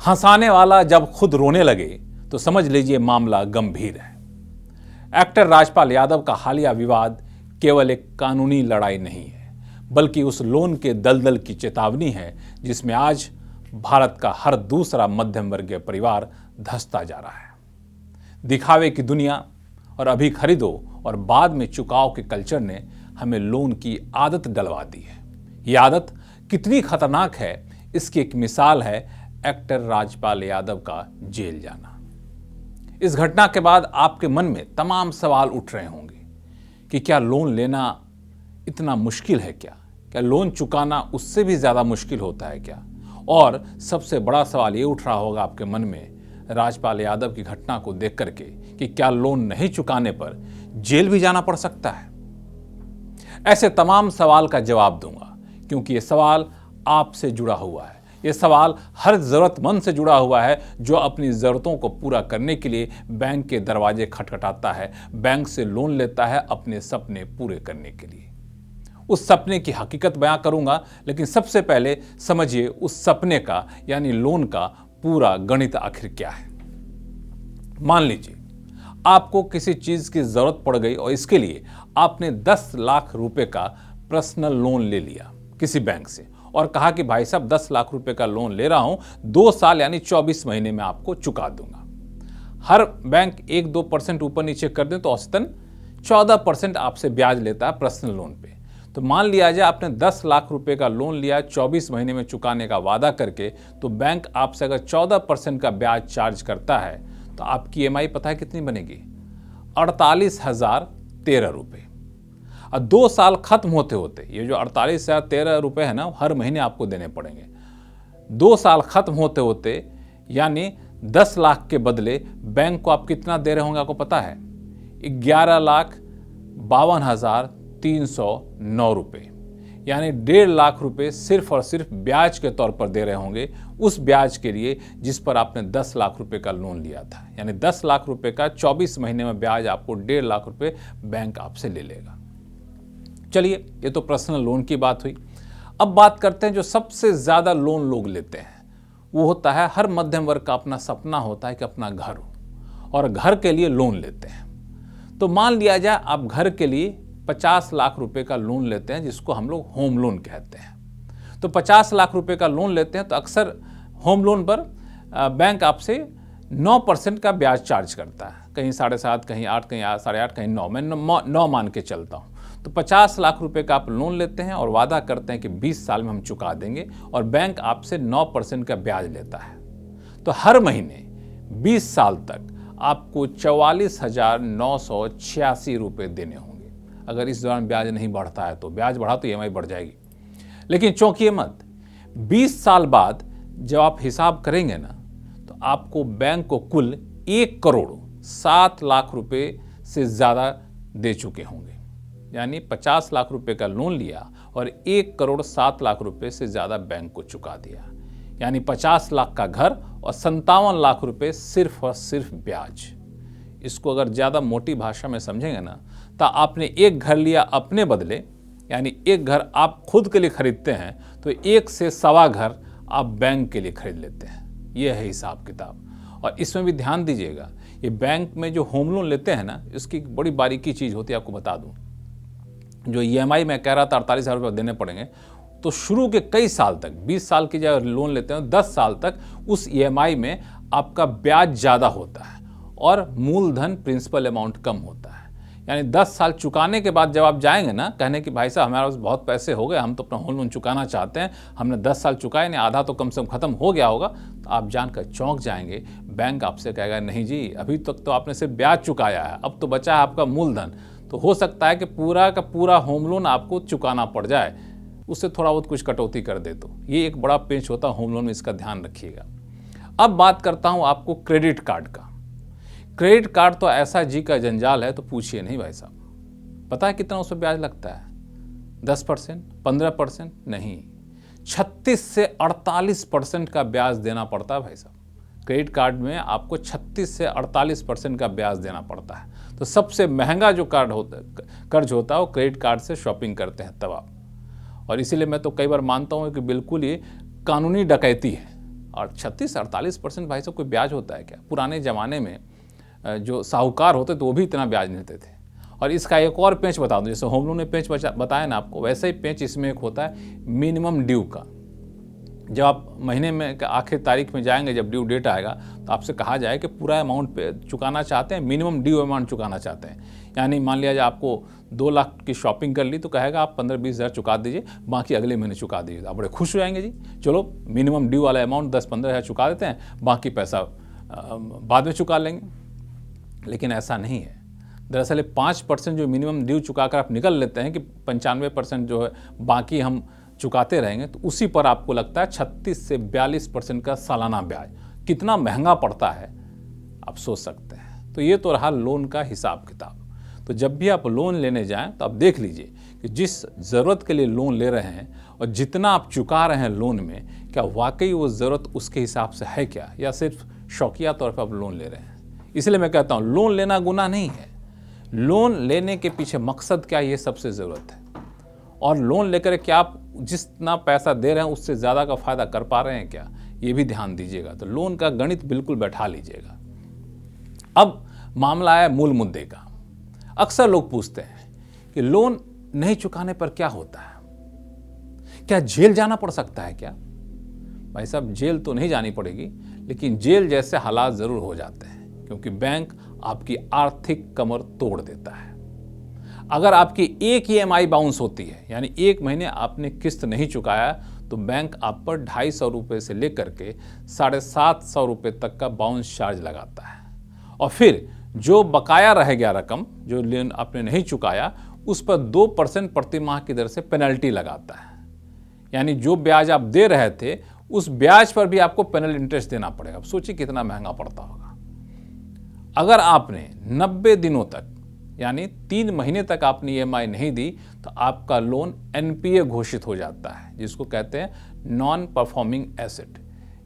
हंसाने वाला जब खुद रोने लगे तो समझ लीजिए मामला गंभीर है। एक्टर राजपाल यादव का हालिया विवाद केवल एक कानूनी लड़ाई नहीं है, बल्कि उस लोन के दलदल की चेतावनी है जिसमें आज भारत का हर दूसरा मध्यम वर्गीय परिवार धंसता जा रहा है। दिखावे की दुनिया और अभी खरीदो और बाद में चुकाव के कल्चर ने हमें लोन की आदत डलवा दी है। ये आदत कितनी खतरनाक है, इसकी एक मिसाल है एक्टर राजपाल यादव का जेल जाना। इस घटना के बाद आपके मन में तमाम सवाल उठ रहे होंगे कि क्या लोन लेना इतना मुश्किल है? क्या लोन चुकाना उससे भी ज़्यादा मुश्किल होता है क्या? और सबसे बड़ा सवाल ये उठ रहा होगा आपके मन में राजपाल यादव की घटना को देख करके कि क्या लोन नहीं चुकाने पर जेल भी जाना पड़ सकता है? ऐसे तमाम सवाल का जवाब दूंगा, क्योंकि ये सवाल आपसे जुड़ा हुआ है। ये सवाल हर ज़रूरतमंद से जुड़ा हुआ है जो अपनी ज़रूरतों को पूरा करने के लिए बैंक के दरवाजे खटखटाता है, बैंक से लोन लेता है अपने सपने पूरे करने के लिए। उस सपने की हकीकत बयां करूंगा, लेकिन सबसे पहले समझिए उस सपने का यानी लोन का पूरा गणित आखिर क्या है। मान लीजिए आपको किसी चीज़ की ज़रूरत पड़ गई और इसके लिए आपने 10 लाख रुपए का पर्सनल लोन ले लिया किसी बैंक से और कहा कि भाई साहब 10 लाख रुपए का लोन ले रहा हूं, 2 साल यानी 24 महीने में आपको चुका दूंगा। हर बैंक 1-2% ऊपर नीचे कर दें तो औसतन 14% आपसे ब्याज लेता है पर्सनल लोन पे। तो मान लिया जाए आपने 10 लाख रुपए का लोन लिया 24 महीने में चुकाने का वादा करके, तो बैंक आपसे अगर 14% का ब्याज चार्ज करता है तो आपकी EMI पता है कितनी बनेगी? 48,013 रुपये। और 2 साल खत्म होते होते ये जो 48,013 रुपये है ना, हर महीने आपको देने पड़ेंगे। 2 साल खत्म होते होते यानी 10 लाख के बदले बैंक को आप कितना दे रहे होंगे आपको पता है? 11,52,309 रुपये, यानी 1.5 लाख रुपए सिर्फ और सिर्फ ब्याज के तौर पर दे रहे होंगे, उस ब्याज के लिए जिस पर आपने 10 लाख रुपए का लोन लिया था। यानी 10 लाख रुपए का 24 महीने में ब्याज आपको 1.5 लाख रुपए बैंक आपसे ले लेगा। चलिए, ये तो पर्सनल लोन की बात हुई। अब बात करते हैं जो सबसे ज़्यादा लोन लोग लेते हैं, वो होता है हर मध्यम वर्ग का अपना सपना होता है कि अपना घर हो, और घर के लिए लोन लेते हैं। तो मान लिया जाए आप घर के लिए 50 लाख रुपए का लोन लेते हैं, जिसको हम लोग होम लोन कहते हैं। तो 50 लाख रुपए का लोन लेते हैं तो अक्सर होम लोन पर बैंक आपसे 9% का ब्याज चार्ज करता है, कहीं 7.5, कहीं 8, कहीं 8.5, कहीं 9। मैं 9 मान के चलता हूँ। तो 50 लाख रुपए का आप लोन लेते हैं और वादा करते हैं कि 20 साल में हम चुका देंगे, और बैंक आपसे 9% का ब्याज लेता है। तो हर महीने 20 साल तक आपको 44,986 रुपये देने होंगे। अगर इस दौरान ब्याज नहीं बढ़ता है तो, ब्याज बढ़ा तो EMI बढ़ जाएगी। लेकिन चौंकिए मत, 20 साल बाद जब आप हिसाब करेंगे ना, तो आपको बैंक को कुल 1,07 लाख रुपए से ज़्यादा दे चुके होंगे। यानी 50 लाख रुपए का लोन लिया और 1,07 लाख रुपए से ज़्यादा बैंक को चुका दिया। यानी 50 लाख का घर और 57 लाख रुपए सिर्फ और सिर्फ ब्याज। इसको अगर ज़्यादा मोटी भाषा में समझेंगे ना, तो आपने एक घर लिया अपने बदले, यानी एक घर आप खुद के लिए खरीदते हैं, तो 1 से सवा घर आप बैंक के लिए खरीद लेते हैं। ये है हिसाब किताब। और इसमें भी ध्यान दीजिएगा, ये बैंक में जो होम लोन लेते हैं ना, इसकी बड़ी बारीकी चीज़ होती है। आपको बता दूं, जो EMI मैं कह रहा था 48,000 रुपये देने पड़ेंगे, तो शुरू के कई साल तक, 20 साल की जब लोन लेते हैं 10 साल तक उस EMI में आपका ब्याज ज़्यादा होता है और मूलधन प्रिंसिपल अमाउंट कम होता है। यानी 10 साल चुकाने के बाद जब आप जाएंगे ना कहने कि भाई साहब हमारे पास बहुत पैसे हो गए, हम तो अपना होम लोन चुकाना चाहते हैं, हमने 10 साल चुकाए नहीं, आधा तो कम से कम खत्म हो गया होगा, तो आप जानकर चौंक जाएंगे। बैंक आपसे कहेगा नहीं जी, अभी तक तो आपने सिर्फ ब्याज चुकाया है, अब तो बचा है आपका मूलधन। तो हो सकता है कि पूरा का पूरा होम लोन आपको चुकाना पड़ जाए, उससे थोड़ा बहुत कुछ कटौती कर दे। तो ये एक बड़ा पेंच होता है होम लोन में, इसका ध्यान रखिएगा। अब बात करता हूँ आपको क्रेडिट कार्ड का। क्रेडिट कार्ड तो ऐसा जी का जंजाल है, तो पूछिए नहीं भाई साहब। पता है कितना उस पर ब्याज लगता है? 10%, 15%? नहीं, 36 से 48% का ब्याज देना पड़ता है भाई साहब। क्रेडिट कार्ड में आपको 36 से 48% का ब्याज देना पड़ता है। तो सबसे महंगा जो कर्ज होता है वो क्रेडिट कार्ड से शॉपिंग करते हैं तब आप। और इसीलिए मैं तो कई बार मानता हूँ कि बिल्कुल ये कानूनी डकैती है और 36-48% भाई साहब कोई ब्याज होता है क्या? पुराने ज़माने में जो साहूकार होते तो वो भी इतना ब्याज नहीं देते थे। और इसका एक और पेंच बता दूं, जैसे होम लोन में पेंच बताया ना आपको, वैसे ही पेंच इसमें एक होता है मिनिमम ड्यू का। जब आप महीने में आखिर तारीख में जाएंगे, जब ड्यू डेट आएगा, तो आपसे कहा जाए कि पूरा अमाउंट पे चुकाना चाहते हैं, मिनिमम ड्यू अमाउंट चुकाना चाहते हैं। यानी मान लिया जाए आपको 2 लाख की शॉपिंग कर ली, तो कहेगा आप 15-20 हज़ार चुका दीजिए, बाकी अगले महीने चुका दीजिए। आप बड़े खुश हो जाएंगे, जी चलो मिनिमम ड्यू वाला अमाउंट 10-15 हज़ार चुका देते हैं, बाकी पैसा बाद में चुका लेंगे। लेकिन ऐसा नहीं है। दरअसल 5% जो मिनिमम ड्यू चुकाकर आप निकल लेते हैं कि 95% जो है बाकी हम चुकाते रहेंगे, तो उसी पर आपको लगता है 36 से 42% का सालाना ब्याज। कितना महंगा पड़ता है आप सोच सकते हैं। तो ये तो रहा लोन का हिसाब किताब। तो जब भी आप लोन लेने जाएं तो आप देख लीजिए कि जिस ज़रूरत के लिए लोन ले रहे हैं और जितना आप चुका रहे हैं लोन में, क्या वाकई वो ज़रूरत उसके हिसाब से है क्या, या सिर्फ शौकिया तौर पर आप लोन ले रहे हैं। इसलिए मैं कहता हूँ लोन लेना गुनाह नहीं है। लोन लेने के पीछे मकसद क्या है, ये सबसे ज़रूरत है। और लोन लेकर क्या आप जितना पैसा दे रहे हैं उससे ज़्यादा का फ़ायदा कर पा रहे हैं क्या, ये भी ध्यान दीजिएगा। तो लोन का गणित बिल्कुल बैठा लीजिएगा। अब मामला है मूल मुद्दे का। अक्सर लोग पूछते हैं कि लोन नहीं चुकाने पर क्या होता है, क्या जेल जाना पड़ सकता है क्या? भाई साहब, जेल तो नहीं जानी पड़ेगी, लेकिन जेल जैसे हालात ज़रूर हो जाते हैं, क्योंकि बैंक आपकी आर्थिक कमर तोड़ देता है। अगर आपकी एक EMI बाउंस होती है, यानी 1 महीने आपने किस्त नहीं चुकाया, तो बैंक आप पर 250 रुपये से लेकर के 750 रुपये तक का बाउंस चार्ज लगाता है। और फिर जो बकाया रह गया रकम, जो लोन आपने नहीं चुकाया, उस पर 2% प्रति माह की दर से पेनल्टी लगाता है। यानी जो ब्याज आप दे रहे थे, उस ब्याज पर भी आपको पेनल इंटरेस्ट देना पड़ेगा। अब सोचिए कितना महंगा पड़ता होगा। अगर आपने 90 दिनों तक, यानी 3 महीने तक आपने EMI नहीं दी, तो आपका लोन NPA घोषित हो जाता है, जिसको कहते हैं नॉन परफॉर्मिंग एसेट।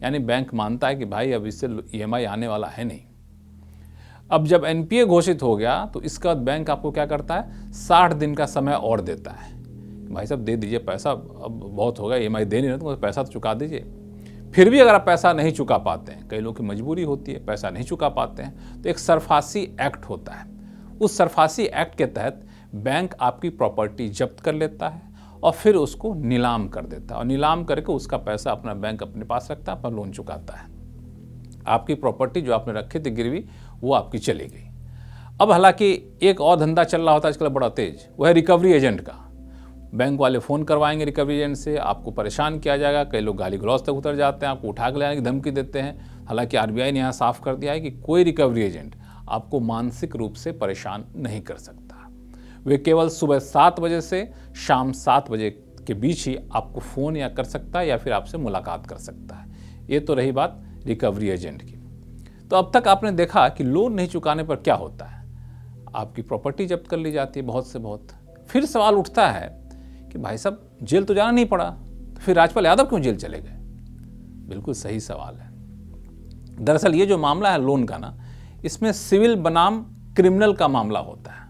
यानी बैंक मानता है कि भाई अब इससे EMI आने वाला है नहीं। अब जब NPA घोषित हो गया, तो इसका बैंक आपको क्या करता है, 60 दिन का समय और देता है। भाई साहब दे दीजिए पैसा, अब बहुत हो गया, EMI दे नहीं रहे तो पैसा तो चुका दीजिए। फिर भी अगर आप पैसा नहीं चुका पाते हैं, कई लोगों की मजबूरी होती है, पैसा नहीं चुका पाते हैं, तो एक सरफासी एक्ट होता है। उस सरफासी एक्ट के तहत बैंक आपकी प्रॉपर्टी जब्त कर लेता है और फिर उसको नीलाम कर देता है, और नीलाम करके उसका पैसा अपना बैंक अपने पास रखता है, अपना लोन चुकाता है। आपकी प्रॉपर्टी जो आपने रखी थी गिरवी, वो आपकी चली गई। अब हालांकि एक और धंधा चल रहा होता है आजकल बड़ा तेज, वह है रिकवरी एजेंट का। बैंक वाले फ़ोन करवाएंगे रिकवरी एजेंट से, आपको परेशान किया जाएगा। कई लोग गाली गलौज तक उतर जाते हैं, आपको उठा के लाने की धमकी देते हैं। हालांकि RBI ने यहाँ साफ कर दिया है कि कोई रिकवरी एजेंट आपको मानसिक रूप से परेशान नहीं कर सकता। वे केवल सुबह 7 बजे से शाम 7 बजे के बीच ही आपको फ़ोन या कर सकता है या फिर आपसे मुलाकात कर सकता है। ये तो रही बात रिकवरी एजेंट की। तो अब तक आपने देखा कि लोन नहीं चुकाने पर क्या होता है, आपकी प्रॉपर्टी जब्त कर ली जाती है बहुत से बहुत। फिर सवाल उठता है कि भाई साहब जेल तो जाना नहीं पड़ा, तो फिर राजपाल यादव क्यों जेल चले गए? बिल्कुल सही सवाल है। दरअसल ये जो मामला है लोन का ना, इसमें सिविल बनाम क्रिमिनल का मामला होता है।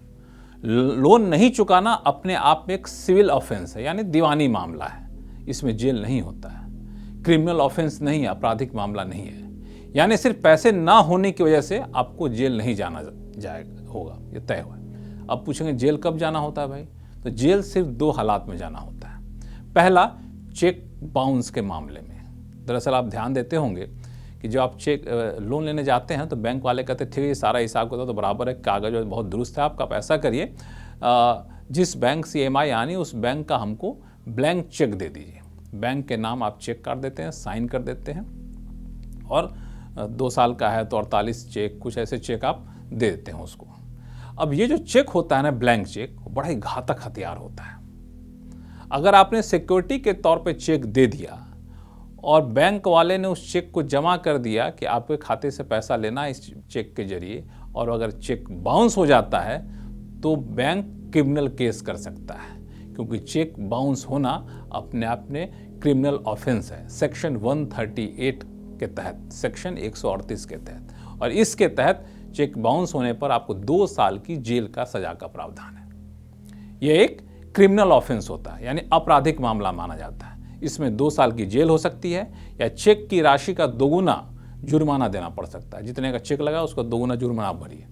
लोन नहीं चुकाना अपने आप में एक सिविल ऑफेंस है, यानी दीवानी मामला है। इसमें जेल नहीं होता है, क्रिमिनल ऑफेंस नहीं है, आपराधिक मामला नहीं है। यानी सिर्फ पैसे ना होने की वजह से आपको जेल नहीं जाना जाएगा, होगा, ये तय हुआ। अब पूछेंगे जेल कब जाना होता है भाई? तो जेल सिर्फ 2 हालात में जाना होता है। पहला, चेक बाउंस के मामले में। दरअसल आप ध्यान देते होंगे कि जो आप लोन लेने जाते हैं तो बैंक वाले कहते हैं ठीक है, सारा हिसाब किताब तो बराबर है, कागज बहुत दुरुस्त है, आपका पैसा करिए, जिस बैंक से EMI आनी उस बैंक का हमको ब्लैंक चेक दे दीजिए। बैंक के नाम आप चेक काट देते हैं, साइन कर देते हैं, और 2 साल का है तो 48 चेक, कुछ ऐसे चेक आप दे देते हैं उसको। अब ये जो चेक होता है ना, ब्लैंक चेक, बड़ा ही घातक हथियार होता है। अगर आपने सिक्योरिटी के तौर पे चेक दे दिया और बैंक वाले ने उस चेक को जमा कर दिया कि आपके खाते से पैसा लेना है इस चेक के जरिए, और अगर चेक बाउंस हो जाता है तो बैंक क्रिमिनल केस कर सकता है, क्योंकि चेक बाउंस होना अपने आप में क्रिमिनल ऑफेंस है, सेक्शन 138 के तहत, सेक्शन 138 के तहत। और इसके तहत चेक बाउंस होने पर आपको 2 साल की जेल का सजा का प्रावधान है। यह एक क्रिमिनल ऑफेंस होता है, यानी आपराधिक मामला माना जाता है। इसमें 2 साल की जेल हो सकती है या चेक की राशि का दोगुना जुर्माना देना पड़ सकता है। जितने का चेक लगा उसका दोगुना जुर्माना आप भरिए।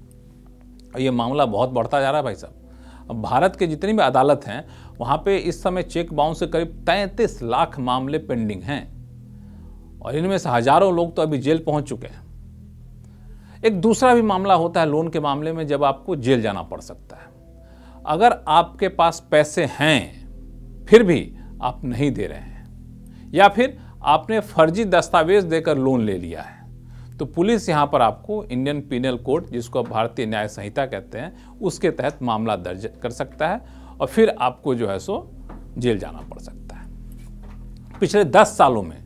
और ये मामला बहुत बढ़ता जा रहा है भाई साहब। अब भारत के जितनी भी अदालत हैं वहाँ पे इस समय चेक बाउंस से करीब 33 लाख मामले पेंडिंग हैं और इनमें से हजारों लोग तो अभी जेल पहुँच चुके हैं। एक दूसरा भी मामला होता है लोन के मामले में, जब आपको जेल जाना पड़ सकता है। अगर आपके पास पैसे हैं फिर भी आप नहीं दे रहे हैं या फिर आपने फर्जी दस्तावेज देकर लोन ले लिया है, तो पुलिस यहाँ पर आपको इंडियन पीनल कोड, जिसको भारतीय न्याय संहिता कहते हैं, उसके तहत मामला दर्ज कर सकता है और फिर आपको जो है सो जेल जाना पड़ सकता है। पिछले 10 सालों में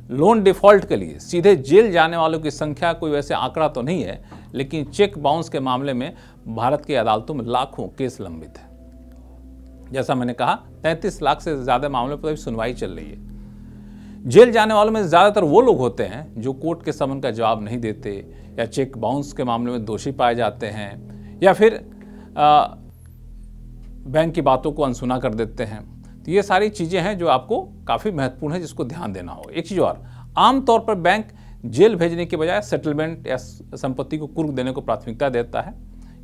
लोन डिफॉल्ट के लिए सीधे जेल जाने वालों की संख्या कोई वैसे आंकड़ा तो नहीं है, लेकिन चेक बाउंस के मामले में भारत की अदालतों में लाखों केस लंबित है। जैसा मैंने कहा 33 लाख से ज़्यादा मामलों पर अभी सुनवाई चल रही है। जेल जाने वालों में ज़्यादातर वो लोग होते हैं जो कोर्ट के समन का जवाब नहीं देते या चेक बाउंस के मामले में दोषी पाए जाते हैं या फिर बैंक की बातों को अनसुना कर देते हैं। तो ये सारी चीज़ें हैं जो आपको काफ़ी महत्वपूर्ण है, जिसको ध्यान देना हो। एक चीज़ और, आमतौर पर बैंक जेल भेजने के बजाय सेटलमेंट या संपत्ति को कुर्क देने को प्राथमिकता देता है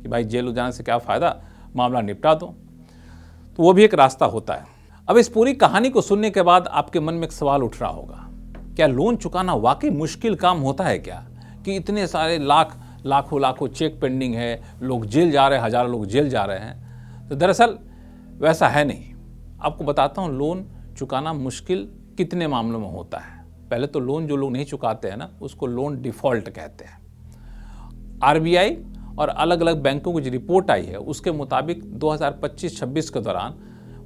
कि भाई जेल जाने से क्या फ़ायदा, मामला निपटा दो। तो वो भी एक रास्ता होता है। अब इस पूरी कहानी को सुनने के बाद आपके मन में एक सवाल उठ रहा होगा, क्या लोन चुकाना वाकई मुश्किल काम होता है क्या, कि इतने सारे लाखों चेक पेंडिंग है, लोग जेल जा रहे हैं, हजारों लोग जेल जा रहे हैं। तो दरअसल वैसा है नहीं। आपको बताता हूँ लोन चुकाना मुश्किल कितने मामलों में होता है। पहले तो लोन जो लोग नहीं चुकाते हैं ना, उसको लोन डिफ़ॉल्ट कहते हैं। आरबीआई और अलग अलग बैंकों की जो रिपोर्ट आई है उसके मुताबिक 2025-26 के दौरान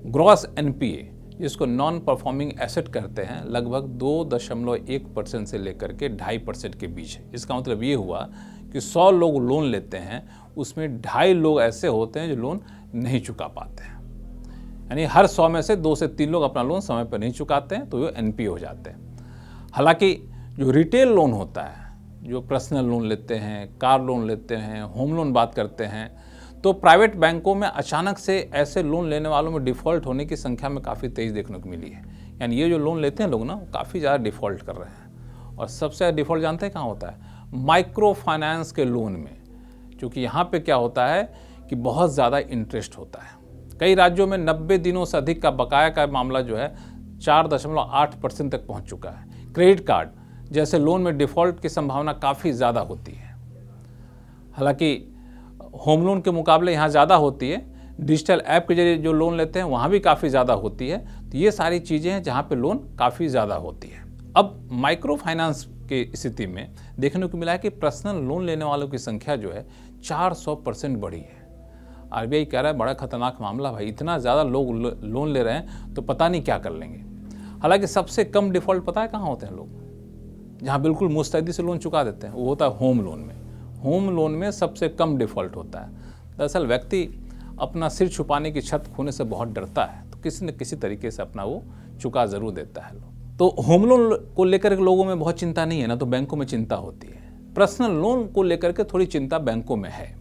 ग्रॉस एनपीए, जिसको नॉन परफॉर्मिंग एसेट करते हैं, लगभग 2.1% से लेकर के 2.5% के बीच है। इसका मतलब ये हुआ कि 100 लोग लोन लेते हैं, उसमें 2.5 लोग ऐसे होते हैं जो लोन नहीं चुका पाते हैं। यानी हर 100 में से 2 से 3 लोग अपना लोन समय पर नहीं चुकाते हैं, तो वो एनपीए हो जाते हैं। हालांकि जो रिटेल लोन होता है, जो पर्सनल लोन लेते हैं, कार लोन लेते हैं, होम लोन बात करते हैं, तो प्राइवेट बैंकों में अचानक से ऐसे लोन लेने वालों में डिफ़ॉल्ट होने की संख्या में काफ़ी तेज़ देखने को मिली है। यानी ये जो लोन लेते हैं लोग ना, वो काफ़ी ज़्यादा डिफ़ॉल्ट कर रहे हैं। और सबसे ज़्यादा डिफ़ॉल्ट जानते हैं कहाँ होता है? माइक्रो फाइनेंस के लोन में। क्योंकि यहाँ पे क्या होता है कि बहुत ज़्यादा इंटरेस्ट होता है। कई राज्यों में 90 दिनों से अधिक का बकाया का मामला जो है 4.8% तक पहुँच चुका है। क्रेडिट कार्ड जैसे लोन में डिफ़ॉल्ट की संभावना काफ़ी ज़्यादा होती है। हालांकि होम लोन के मुकाबले यहाँ ज़्यादा होती है। डिजिटल ऐप के जरिए जो लोन लेते हैं वहाँ भी काफ़ी ज़्यादा होती है। तो ये सारी चीज़ें हैं जहाँ पे लोन काफ़ी ज़्यादा होती है। अब माइक्रो फाइनेंस की स्थिति में देखने को मिला है कि पर्सनल लोन लेने वालों की संख्या जो है 400% बढ़ी है। आरबीआई कह रहा है बड़ा खतरनाक मामला भाई, इतना ज़्यादा लोग लोन ले रहे हैं तो पता नहीं क्या कर लेंगे। हालांकि सबसे कम डिफ़ॉल्ट पता है कहाँ होते हैं लोग, जहाँ बिल्कुल मुस्तैदी से लोन चुका देते हैं, वो होता है होम लोन में। होम लोन में सबसे कम डिफ़ॉल्ट होता है। दरअसल व्यक्ति अपना सिर छुपाने की छत खोने से बहुत डरता है, तो किसी न किसी तरीके से अपना वो चुका ज़रूर देता है लोग। तो होम लोन को लेकर के लोगों में बहुत चिंता नहीं है ना, तो बैंकों में चिंता होती है। पर्सनल लोन को लेकर के थोड़ी चिंता बैंकों में है।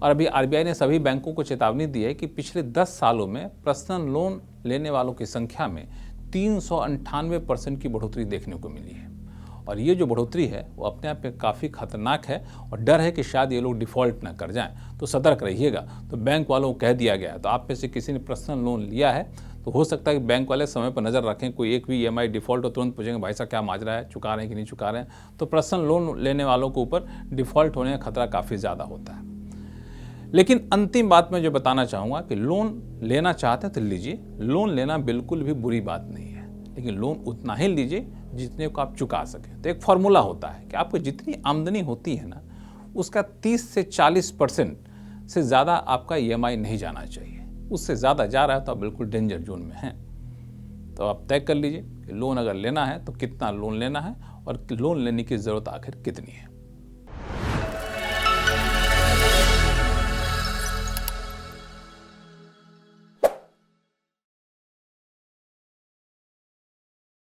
और अभी आरबीआई ने सभी बैंकों को चेतावनी दी है कि पिछले 10 सालों में पर्सनल लोन लेने वालों की संख्या में 398% की बढ़ोतरी देखने को मिली है। और ये जो बढ़ोतरी है वो अपने आप में काफ़ी खतरनाक है और डर है कि शायद ये लोग डिफ़ॉल्ट ना कर जाएं, तो सतर्क रहिएगा। तो बैंक वालों को कह दिया गया है। तो आप में से किसी ने पर्सनल लोन लिया है तो हो सकता है कि बैंक वाले समय पर नज़र रखें, कोई एक भी ईएमआई डिफ़ॉल्ट हो तुरंत पूछेंगे भाई साहब क्या माजरा है, चुका रहे हैं कि नहीं चुका रहे हैं। तो पर्सनल लोन लेने वालों के ऊपर डिफ़ॉल्ट होने का खतरा काफ़ी ज़्यादा होता है। लेकिन अंतिम बात मैं जो बताना चाहूँगा कि लोन लेना चाहते हैं तो लीजिए, लोन लेना बिल्कुल भी बुरी बात नहीं है, लेकिन लोन उतना ही लीजिए जितने को आप चुका सकें। तो एक फार्मूला होता है कि आपको जितनी आमदनी होती है ना, उसका 30 से 40% से ज़्यादा आपका ईएमआई नहीं जाना चाहिए। उससे ज़्यादा जा रहा है तो आप बिल्कुल डेंजर जोन में हैं। तो आप तय कर लीजिए कि लोन अगर लेना है तो कितना लोन लेना है और लोन लेने की ज़रूरत आखिर कितनी है।